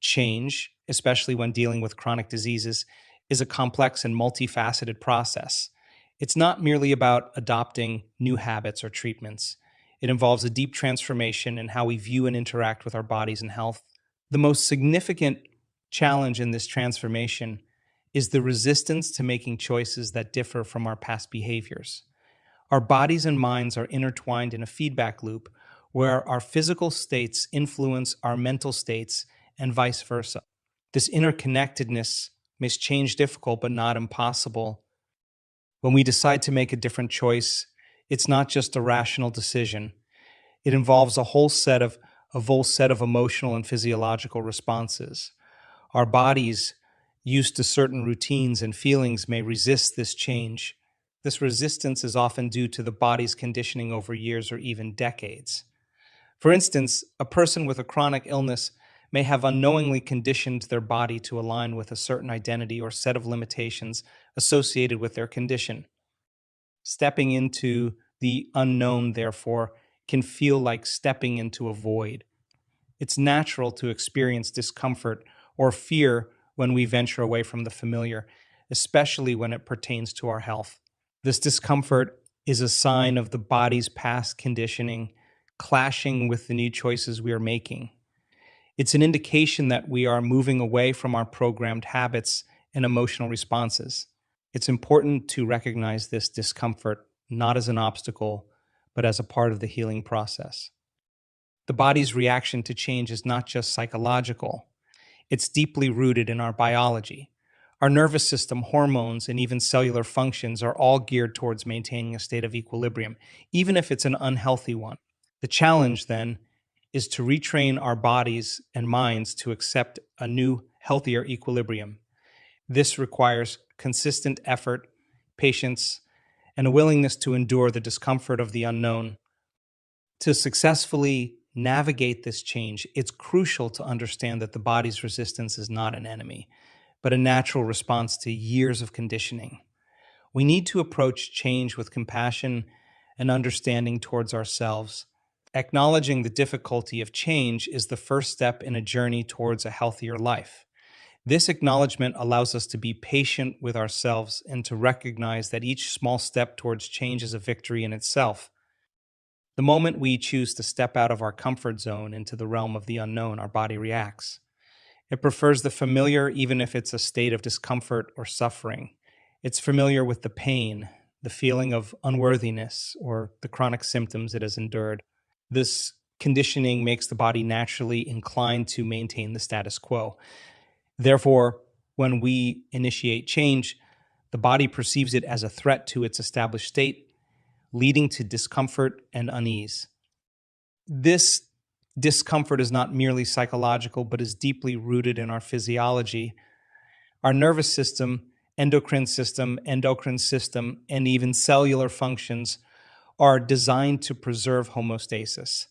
Change, especially when dealing with chronic diseases, is a complex and multifaceted process. It's not merely about adopting new habits or treatments. It involves a deep transformation in how we view and interact with our bodies and health. The most significant challenge in this transformation is the resistance to making choices that differ from our past behaviors. Our bodies and minds are intertwined in a feedback loop where our physical states influence our mental states and vice versa. This interconnectedness makes change difficult but not impossible. When we decide to make a different choice, it's not just a rational decision. It involves a whole set of emotional and physiological responses. Our bodies, used to certain routines and feelings, may resist this change. This resistance is often due to the body's conditioning over years or even decades. For instance, a person with a chronic illness may have unknowingly conditioned their body to align with a certain identity or set of limitations associated with their condition. Stepping into the unknown, therefore, can feel like stepping into a void. It's natural to experience discomfort or fear when we venture away from the familiar, especially when it pertains to our health. This discomfort is a sign of the body's past conditioning clashing with the new choices we are making. It's an indication that we are moving away from our programmed habits and emotional responses. It's important to recognize this discomfort not as an obstacle, but as a part of the healing process. The body's reaction to change is not just psychological, it's deeply rooted in our biology. Our nervous system, hormones, and even cellular functions are all geared towards maintaining a state of equilibrium, even if it's an unhealthy one. The challenge, then, is to retrain our bodies and minds to accept a new, healthier equilibrium. This requires consistent effort, patience, and a willingness to endure the discomfort of the unknown. To successfully navigate this change, it's crucial to understand that the body's resistance is not an enemy, but a natural response to years of conditioning. We need to approach change with compassion and understanding towards ourselves. Acknowledging the difficulty of change is the first step in a journey towards a healthier life. This acknowledgement allows us to be patient with ourselves and to recognize that each small step towards change is a victory in itself. The moment we choose to step out of our comfort zone into the realm of the unknown, our body reacts. It prefers the familiar, even if it's a state of discomfort or suffering. It's familiar with the pain, the feeling of unworthiness, or the chronic symptoms it has endured. This conditioning makes the body naturally inclined to maintain the status quo. Therefore, when we initiate change, the body perceives it as a threat to its established state, leading to discomfort and unease. This discomfort is not merely psychological, but is deeply rooted in our physiology. Our nervous system, endocrine system, and even cellular functions are designed to preserve homeostasis.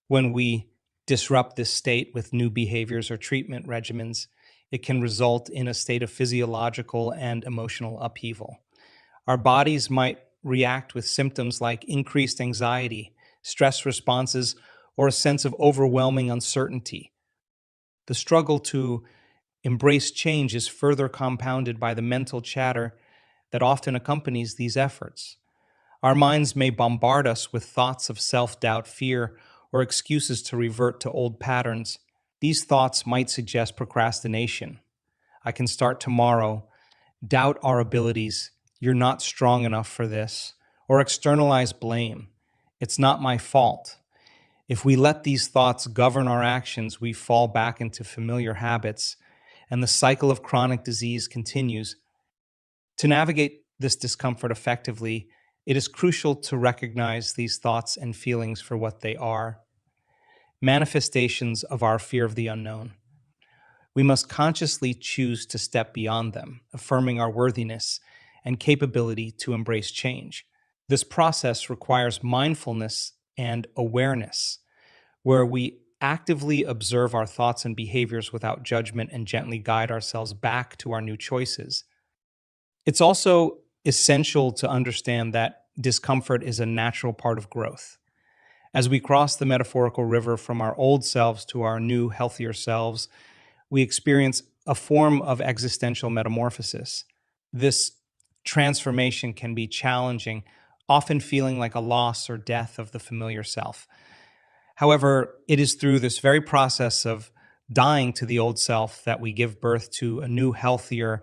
When we disrupt this state with new behaviors or treatment regimens, it can result in a state of physiological and emotional upheaval. Our bodies might react with symptoms like increased anxiety, stress responses, or a sense of overwhelming uncertainty. The struggle to embrace change is further compounded by the mental chatter that often accompanies these efforts. Our minds may bombard us with thoughts of self-doubt, fear, or excuses to revert to old patterns. These thoughts might suggest procrastination. I can start tomorrow, doubt our abilities, you're not strong enough for this, or externalize blame. It's not my fault. If we let these thoughts govern our actions, we fall back into familiar habits, and the cycle of chronic disease continues. To navigate this discomfort effectively, it is crucial to recognize these thoughts and feelings for what they are, manifestations of our fear of the unknown. We must consciously choose to step beyond them, affirming our worthiness and capability to embrace change. This process requires mindfulness and awareness, where we actively observe our thoughts and behaviors without judgment and gently guide ourselves back to our new choices. It's also essential to understand that discomfort is a natural part of growth. As we cross the metaphorical river from our old selves to our new, healthier selves, we experience a form of existential metamorphosis. This transformation can be challenging, often feeling like a loss or death of the familiar self. However, it is through this very process of dying to the old self that we give birth to a new, healthier,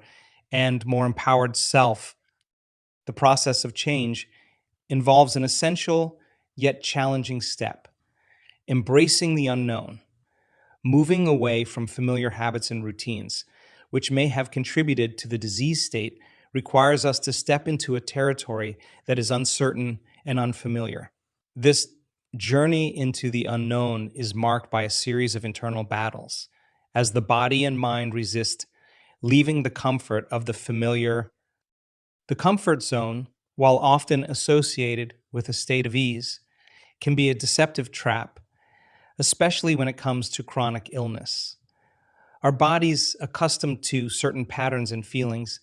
and more empowered self. The process of change involves an essential yet challenging step: embracing the unknown, moving away from familiar habits and routines, which may have contributed to the disease state, requires us to step into a territory that is uncertain and unfamiliar. This journey into the unknown is marked by a series of internal battles, as the body and mind resist leaving the comfort of the familiar. The comfort zone, while often associated with a state of ease, can be a deceptive trap, especially when it comes to chronic illness. Our bodies, accustomed to certain patterns and feelings,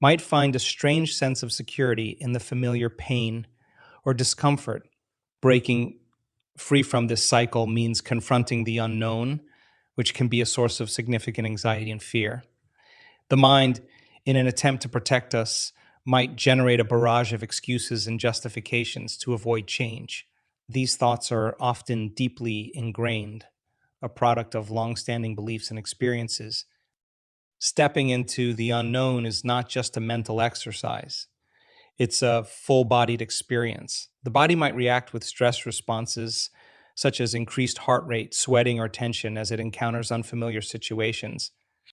might find a strange sense of security in the familiar pain or discomfort. Breaking free from this cycle means confronting the unknown, which can be a source of significant anxiety and fear. The mind, in an attempt to protect us, might generate a barrage of excuses and justifications to avoid change. These thoughts are often deeply ingrained, a product of long-standing beliefs and experiences. Stepping into the unknown is not just a mental exercise. It's a full-bodied experience. The body might react with stress responses such as increased heart rate, sweating, or tension as it encounters unfamiliar situations.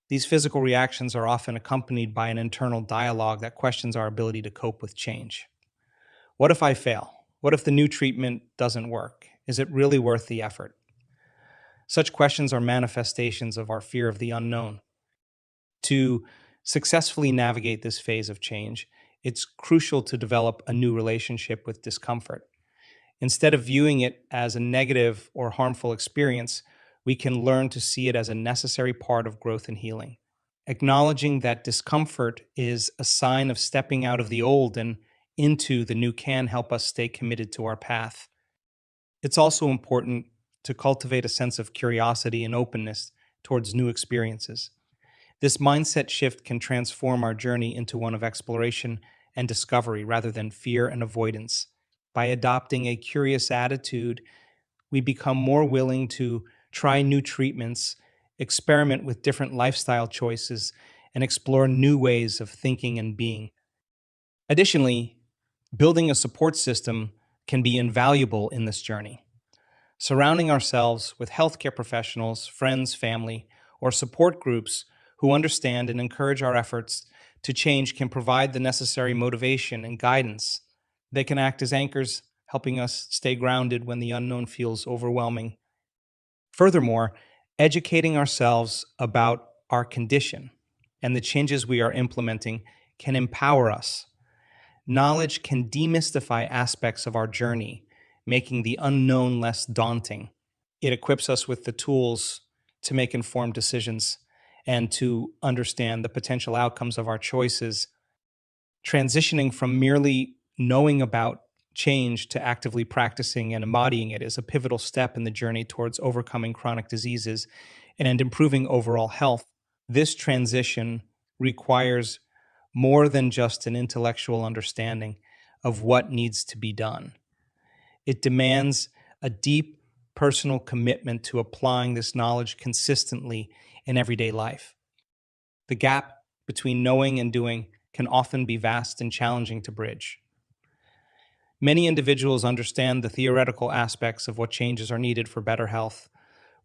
These physical reactions are often accompanied by an internal dialogue that questions our ability to cope with change. What if I fail? What if the new treatment doesn't work? Is it really worth the effort? Such questions are manifestations of our fear of the unknown. To successfully navigate this phase of change, it's crucial to develop a new relationship with discomfort. Instead of viewing it as a negative or harmful experience, we can learn to see it as a necessary part of growth and healing. Acknowledging that discomfort is a sign of stepping out of the old and into the new can help us stay committed to our path. It's also important to cultivate a sense of curiosity and openness towards new experiences. This mindset shift can transform our journey into one of exploration and discovery rather than fear and avoidance. By adopting a curious attitude, we become more willing to try new treatments, experiment with different lifestyle choices, and explore new ways of thinking and being. Additionally, building a support system can be invaluable in this journey. Surrounding ourselves with healthcare professionals, friends, family, or support groups who understand and encourage our efforts to change can provide the necessary motivation and guidance. They can act as anchors, helping us stay grounded when the unknown feels overwhelming. Furthermore, educating ourselves about our condition and the changes we are implementing can empower us. Knowledge can demystify aspects of our journey, making the unknown less daunting. It equips us with the tools to make informed decisions and to understand the potential outcomes of our choices. Transitioning from merely knowing about change to actively practicing and embodying it is a pivotal step in the journey towards overcoming chronic diseases and improving overall health. This transition requires more than just an intellectual understanding of what needs to be done. It demands a deep personal commitment to applying this knowledge consistently in everyday life. The gap between knowing and doing can often be vast and challenging to bridge. Many individuals understand the theoretical aspects of what changes are needed for better health,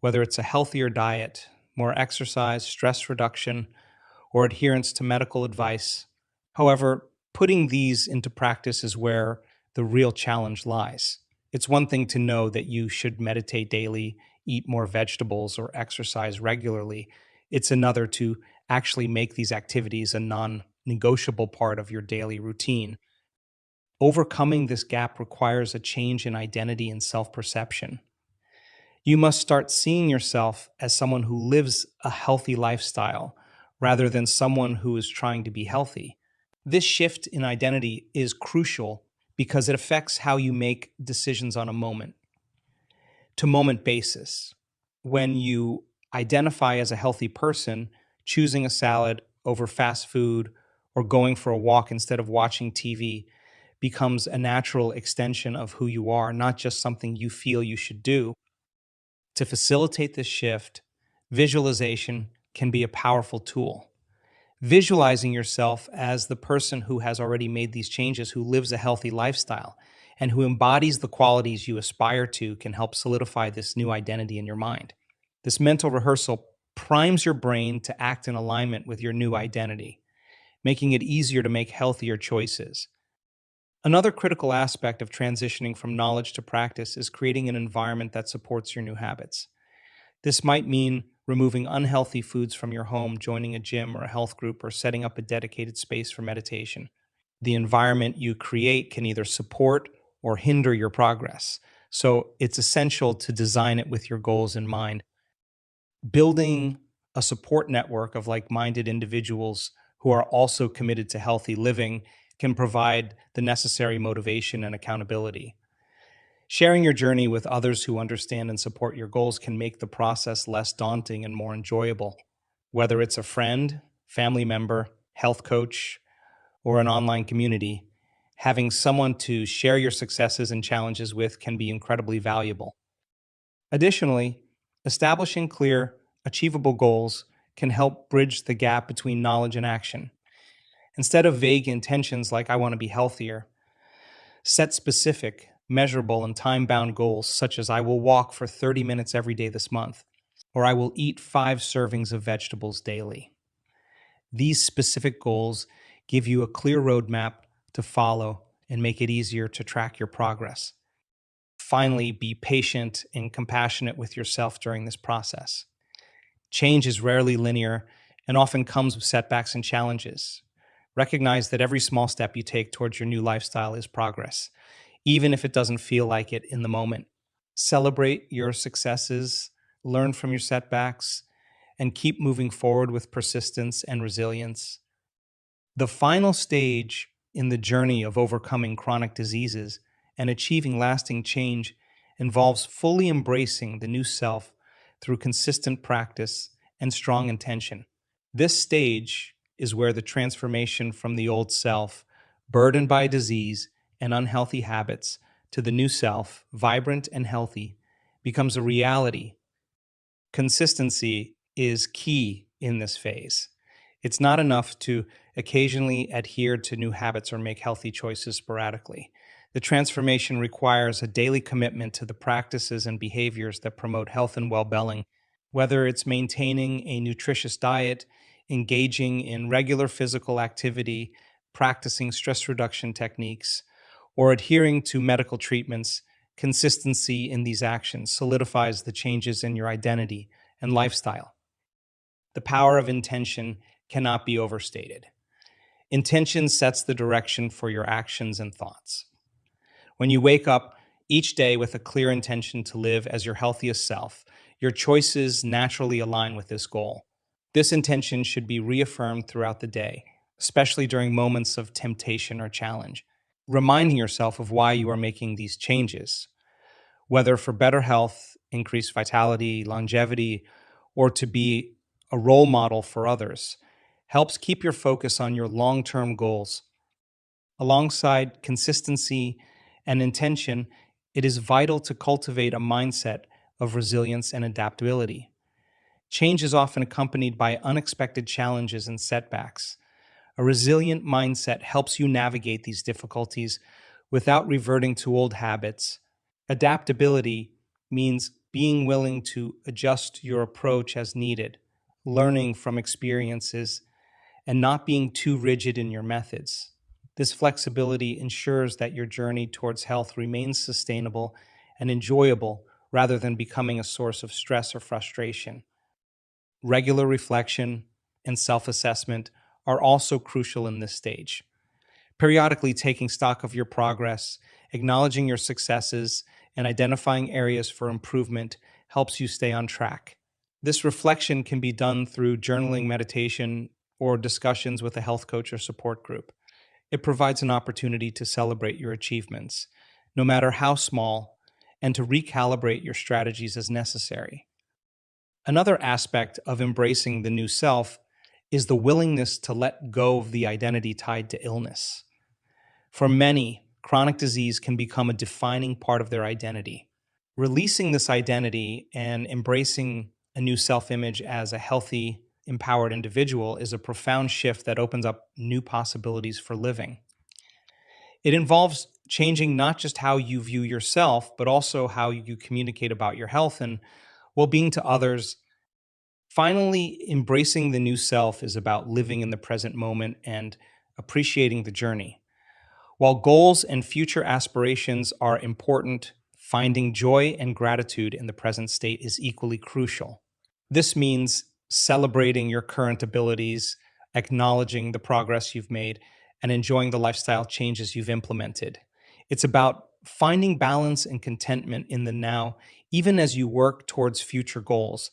whether it's a healthier diet, more exercise, stress reduction, or adherence to medical advice. However, putting these into practice is where the real challenge lies. It's one thing to know that you should meditate daily, eat more vegetables, or exercise regularly. It's another to actually make these activities a non negotiable part of your daily routine. Overcoming this gap requires a change in identity and self perception. You must start seeing yourself as someone who lives a healthy lifestyle rather than someone who is trying to be healthy. This shift in identity is crucial because it affects how you make decisions on a moment to moment basis. When you identify as a healthy person, choosing a salad over fast food or going for a walk instead of watching TV becomes a natural extension of who you are, not just something you feel you should do. To facilitate this shift, visualization can be a powerful tool. Visualizing yourself as the person who has already made these changes, who lives a healthy lifestyle, and who embodies the qualities you aspire to can help solidify this new identity in your mind. This mental rehearsal primes your brain to act in alignment with your new identity, making it easier to make healthier choices. Another critical aspect of transitioning from knowledge to practice is creating an environment that supports your new habits. This might mean removing unhealthy foods from your home, joining a gym or a health group, or setting up a dedicated space for meditation. The environment you create can either support or hinder your progress. So it's essential to design it with your goals in mind. Building a support network of like minded individuals who are also committed to healthy living can provide the necessary motivation and accountability. Sharing your journey with others who understand and support your goals can make the process less daunting and more enjoyable. Whether it's a friend, family member, health coach, or an online community, having someone to share your successes and challenges with can be incredibly valuable. Additionally, establishing clear, achievable goals can help bridge the gap between knowledge and action. Instead of vague intentions like I want to be healthier, set specific, measurable, and time bound goals such as I will walk for 30 minutes every day this month, or I will eat 5 servings of vegetables daily. These specific goals give you a clear roadmap to follow and make it easier to track your progress. Finally, be patient and compassionate with yourself during this process. Change is rarely linear and often comes with setbacks and challenges. Recognize that every small step you take towards your new lifestyle is progress, even if it doesn't feel like it in the moment. Celebrate your successes, learn from your setbacks, and keep moving forward with persistence and resilience. The final stage in the journey of overcoming chronic diseases and achieving lasting change involves fully embracing the new self through consistent practice and strong intention. This stage is where the transformation from the old self, burdened by disease and unhealthy habits, to the new self, vibrant and healthy, becomes a reality. Consistency is key in this phase. It's not enough to occasionally adhere to new habits or make healthy choices sporadically. The transformation requires a daily commitment to the practices and behaviors that promote health and well being, whether it's maintaining a nutritious diet, engaging in regular physical activity, practicing stress reduction techniques, or adhering to medical treatments. Consistency in these actions solidifies the changes in your identity and lifestyle. The power of intention cannot be overstated. Intention sets the direction for your actions and thoughts. When you wake up each day with a clear intention to live as your healthiest self, your choices naturally align with this goal. This intention should be reaffirmed throughout the day, especially during moments of temptation or challenge, reminding yourself of why you are making these changes, whether for better health, increased vitality, longevity, or to be a role model for others, helps keep your focus on your long term goals. Alongside consistency and intention, it is vital to cultivate a mindset of resilience and adaptability. Change is often accompanied by unexpected challenges and setbacks. A resilient mindset helps you navigate these difficulties without reverting to old habits. Adaptability means being willing to adjust your approach as needed, learning from experiences, and not being too rigid in your methods. This flexibility ensures that your journey towards health remains sustainable and enjoyable rather than becoming a source of stress or frustration. Regular reflection and self assessment are also crucial in this stage. Periodically taking stock of your progress, acknowledging your successes, and identifying areas for improvement helps you stay on track. This reflection can be done through journaling, meditation, or discussions with a health coach or support group. It provides an opportunity to celebrate your achievements, no matter how small, and to recalibrate your strategies as necessary. Another aspect of embracing the new self is the willingness to let go of the identity tied to illness. For many, chronic disease can become a defining part of their identity. Releasing this identity and embracing a new self image as a healthy, empowered individual is a profound shift that opens up new possibilities for living. It involves changing not just how you view yourself, but also how you communicate about your health and well being to others. Finally, embracing the new self is about living in the present moment and appreciating the journey. While goals and future aspirations are important, finding joy and gratitude in the present state is equally crucial. This means celebrating your current abilities, acknowledging the progress you've made, and enjoying the lifestyle changes you've implemented. It's about finding balance and contentment in the now, even as you work towards future goals.